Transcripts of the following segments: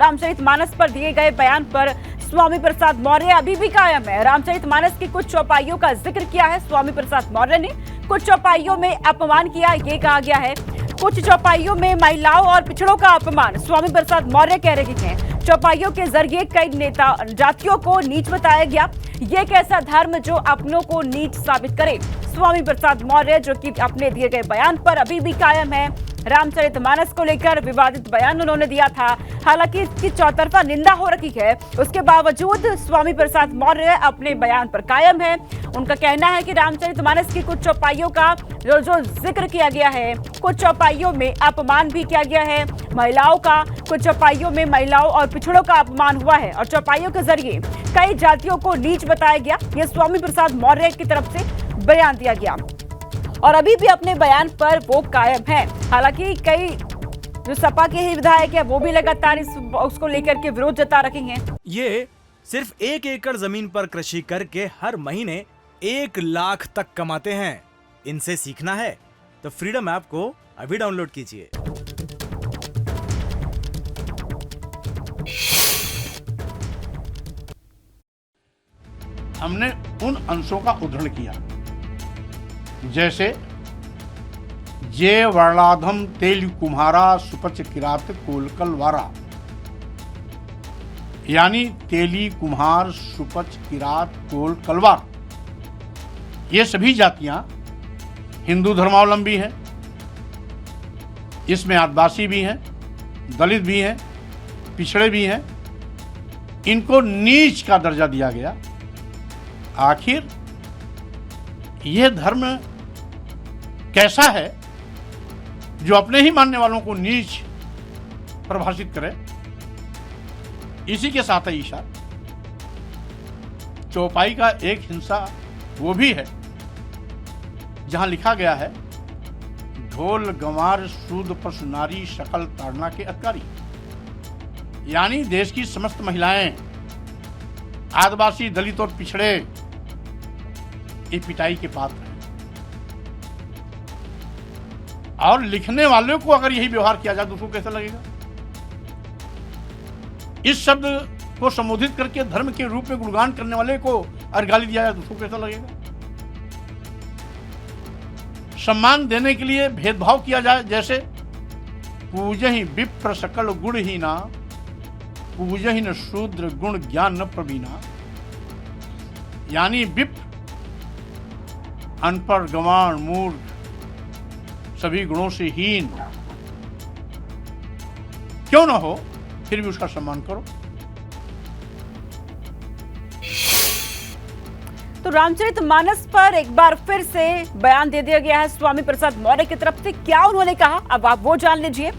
रामचरितमानस पर दिए गए बयान पर स्वामी प्रसाद मौर्य अभी भी कायम है। रामचरितमानस की कुछ चौपाइयों का जिक्र किया है स्वामी प्रसाद मौर्य ने। कुछ चौपाइयों में अपमान किया, ये कहा गया है। कुछ चौपाइयों में महिलाओं और पिछड़ों का अपमान स्वामी प्रसाद मौर्य कह रहे हैं। चौपाइयों के जरिए कई नेता जातियों को नीच बताया गया। ये एक ऐसा धर्म जो अपनों को नीच साबित करे। स्वामी प्रसाद मौर्य जो कि अपने दिए गए बयान पर अभी भी कायम है। रामचरितमानस को लेकर विवादित बयान उन्होंने दिया था। हालांकि इसकी चौतरफा निंदा हो रही है, उसके बावजूद स्वामी प्रसाद मौर्य अपने बयान पर कायम है। उनका कहना है कि रामचरितमानस की कुछ चौपाइयों का जो जिक्र किया गया है, कुछ चौपाइयों में अपमान भी किया गया है महिलाओं का। कुछ चौपाइयों में महिलाओं और पिछड़ों का अपमान हुआ है और चौपाइयों के जरिए कई जातियों को नीच बताया गया। यह स्वामी प्रसाद मौर्य की तरफ से बयान दिया गया और अभी भी अपने बयान पर वो कायम है। हालांकि कई जो सपा के ही विधायक है वो भी लगातार उसको लेकर के विरोध जता रहे हैं। ये सिर्फ 1 एकड़ जमीन पर कृषि करके हर महीने 1 लाख तक कमाते हैं। इनसे सीखना है तो फ्रीडम ऐप को अभी डाउनलोड कीजिए। हमने उन अंशों का उद्धरण किया जैसे जे वर्णाधम तेल कुम्हारा सुपच किरात कोलकलवारा, यानी तेली, कुम्हार, सुपच, किरात, कोल, कलवार, ये सभी जातियां हिंदू धर्मावलंबी हैं। इसमें आदिवासी भी हैं, दलित भी हैं, पिछड़े भी हैं। इनको नीच का दर्जा दिया गया। आखिर यह धर्म कैसा है जो अपने ही मानने वालों को नीच परिभाषित करे? इसी के साथ ही ईशा चौपाई का एक हिस्सा वो भी है जहां लिखा गया है ढोल गंवार सूद पशु नारी शकल ताड़ना के अधिकारी, यानी देश की समस्त महिलाएं, आदिवासी, दलित और पिछड़े ये पिटाई के पात्र हैं। और लिखने वाले को अगर यही व्यवहार किया जाए तो उसको कैसा लगेगा? इस शब्द को संबोधित करके धर्म के रूप में गुणगान करने वाले को अगर गाली दिया जाए तो उसको कैसा लगेगा? सम्मान देने के लिए भेदभाव किया जाए, जैसे पूजहि विप्र सकल गुणहीना, पूजहि न शूद्र गुण ज्ञान न प्रवीणा, यानी विप्र, अनपढ़, गंवार, मूर्ख, सभी गुणों से हीन क्यों ना हो, फिर भी उसका सम्मान करो। तो रामचरितमानस पर एक बार फिर से बयान दे दिया गया है स्वामी प्रसाद मौर्य की तरफ से। क्या उन्होंने कहा अब आप वो जान लीजिए।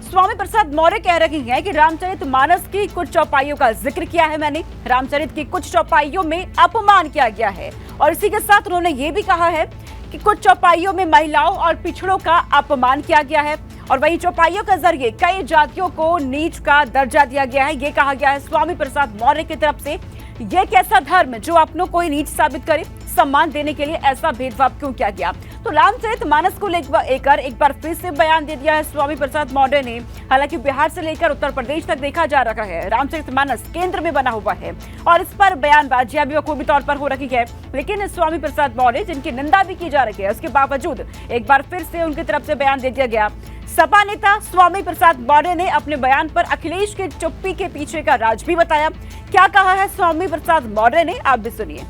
स्वामी प्रसाद मौर्य कह रहे हैं कि रामचरितमानस की कुछ चौपाइयों का जिक्र किया है मैंने, रामचरित की कुछ चौपाइयों में अपमान किया गया है और इसी के साथ उन्होंने ये भी कहा है कि कुछ चौपाइयों में महिलाओं और पिछड़ों का अपमान किया गया है और वही चौपाइयों के जरिए कई जातियों को नीच का दर्जा दिया गया है। ये कहा गया है स्वामी प्रसाद मौर्य की तरफ से। ये कैसा धर्म जो अपनों को ही नीच साबित करे? सम्मान देने के लिए ऐसा भेदभाव क्यों किया गया? तो रामचरितमानस को लेकर एक बार फिर से बयान दे दिया है स्वामी प्रसाद मौर्य ने। हालांकि बिहार से लेकर उत्तर प्रदेश तक देखा जा रहा है रामचरितमानस केंद्र में बना हुआ है और इस पर बयानबाजियां भी बखूबी तौर पर हो रही है। लेकिन स्वामी प्रसाद मौर्य जिनकी निंदा भी की जा रही है, उसके बावजूद एक बार फिर से उनकी तरफ से बयान दे दिया गया। सपा नेता स्वामी प्रसाद मौर्य ने अपने बयान पर अखिलेश की चुप्पी के पीछे का राज भी बताया। क्या कहा है स्वामी प्रसाद मौर्य ने, आप भी सुनिए।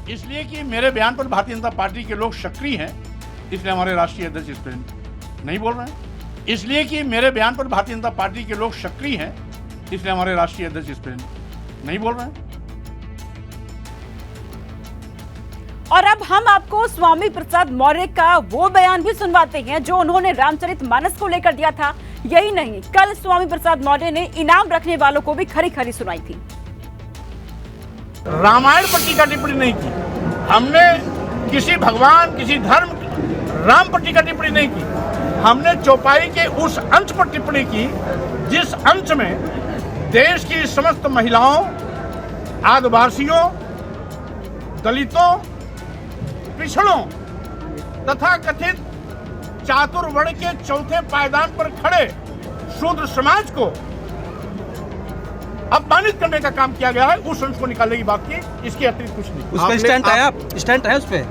इसलिए कि मेरे बयान पर भारतीय जनता पार्टी के लोग सक्रिय हैं, इसलिए हमारे राष्ट्रीय अध्यक्ष इस पर नहीं बोल रहे हैं। इसलिए कि मेरे बयान पर भारतीय जनता पार्टी के लोग सक्रिय हैं, इसलिए हमारे राष्ट्रीय अध्यक्ष इस पर नहीं बोल रहे हैं। और अब हम आपको स्वामी प्रसाद मौर्य का वो बयान भी सुनवाते हैं जो उन्होंने रामचरितमानस को लेकर दिया था। यही नहीं, कल स्वामी प्रसाद मौर्य ने इनाम रखने वालों को भी खरी खरी सुनाई थी। रामायण पर टीका टिप्पणी नहीं की हमने, किसी भगवान, किसी धर्म, राम पर टीका टिप्पणी नहीं की हमने। चौपाई के उस अंश पर टिप्पणी की जिस अंश में देश की समस्त महिलाओं, आदिवासियों, दलितों, पिछड़ों तथा कथित चातुर्वर्ण के चौथे पायदान पर खड़े शूद्र समाज को अपमानित करने का काम किया गया है, उस अंश को निकालने की बात की, इसके अतिरिक्त कुछ नहीं। उस पर स्टैंड है उस पे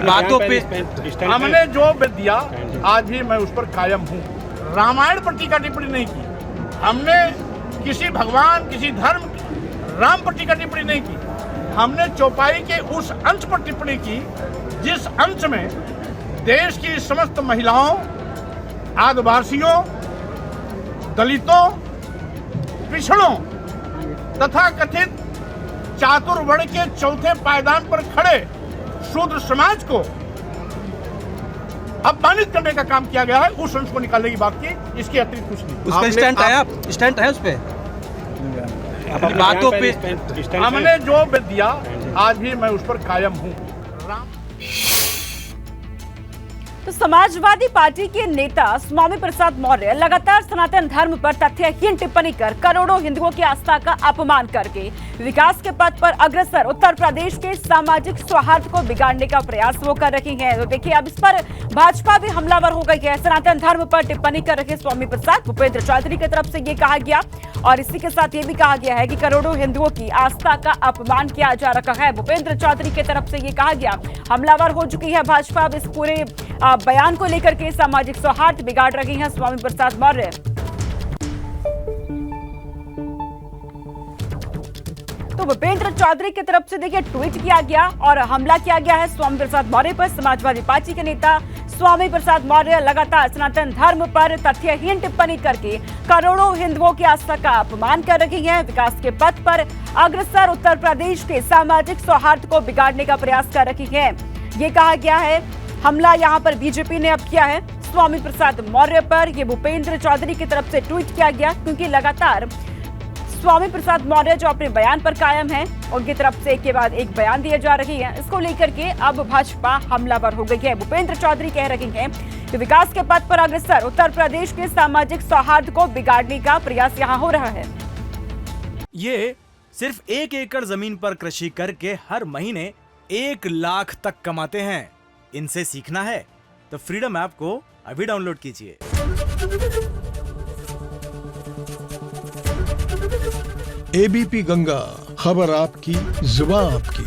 बातों पे हमने जो दिया आज भी मैं उस पर कायम हूँ। रामायण पर टीका टिप्पणी नहीं की हमने, किसी भगवान किसी धर्म राम पर टीका टिप्पणी नहीं की हमने। चौपाई के उस अंश पर टिप्पणी की जिस अंश में देश की समस्त महिलाओं, आदिवासियों, दलितों, पिछड़ों तथा कथित चातुर्वर्ण के चौथे पायदान पर खड़े शूद्र समाज को अपमानित करने का काम किया गया है, उस अंश को निकालने की बात की, इसके अतिरिक्त कुछ नहीं। उस पर स्टैंड है उस पे बातों पे हमने जो दिया आज भी मैं उस पर कायम हूँ। तो समाजवादी पार्टी के नेता स्वामी प्रसाद मौर्य लगातार सनातन धर्म पर तथ्यहीन टिप्पणी कर करोड़ों हिंदुओं की आस्था का अपमान करके विकास के पथ पर अग्रसर उत्तर प्रदेश के सामाजिक सौहार्द को बिगाड़ने का प्रयास वो कर रही हैं। तो देखिए अब इस पर भाजपा भी हमलावर हो गई है। सनातन धर्म पर टिप्पणी कर रहे स्वामी प्रसाद भूपेंद्र चौधरी की तरफ से ये कहा गया और इसी के साथ ये भी कहा गया है कि करोड़ों हिंदुओं की आस्था का अपमान किया जा रहा है। भूपेंद्र चौधरी की तरफ से ये कहा गया, हमलावर हो चुकी है भाजपा अब इस पूरे बयान को लेकर के सामाजिक सौहार्द बिगाड़ रही हैं स्वामी प्रसाद मौर्य। तो भूपेंद्र चौधरी की तरफ से देखिए ट्वीट किया गया और हमला किया गया है स्वामी प्रसाद मौर्य पर। समाजवादी पार्टी के नेता स्वामी प्रसाद मौर्य लगातार सनातन धर्म पर तथ्यहीन टिप्पणी करके करोड़ों हिंदुओं की आस्था का अपमान कर रही हैं। विकास के पथ पर अग्रसर उत्तर प्रदेश के सामाजिक सौहार्द को बिगाड़ने का प्रयास कर रही हैं। ये कहा गया है, हमला यहां पर बीजेपी ने अब किया है स्वामी प्रसाद मौर्य पर। ये भूपेंद्र चौधरी की तरफ से ट्वीट किया गया क्योंकि लगातार स्वामी प्रसाद मौर्य जो अपने बयान पर कायम हैं, उनकी तरफ से एक के बाद एक बयान दिए जा रही हैं। इसको लेकर के अब भाजपा हमलावर हो गई है। भूपेंद्र चौधरी कह रही हैं कि विकास के पथ पर अग्रसर उत्तर प्रदेश के सामाजिक सौहार्द को बिगाड़ने का प्रयास यहां हो रहा है। ये सिर्फ 1 एकड़ जमीन पर कृषि करके हर महीने 1 लाख तक कमाते हैं। इनसे सीखना है तो फ्रीडम ऐप को अभी डाउनलोड कीजिए। एबीपी गंगा, खबर आपकी, जुबान आपकी।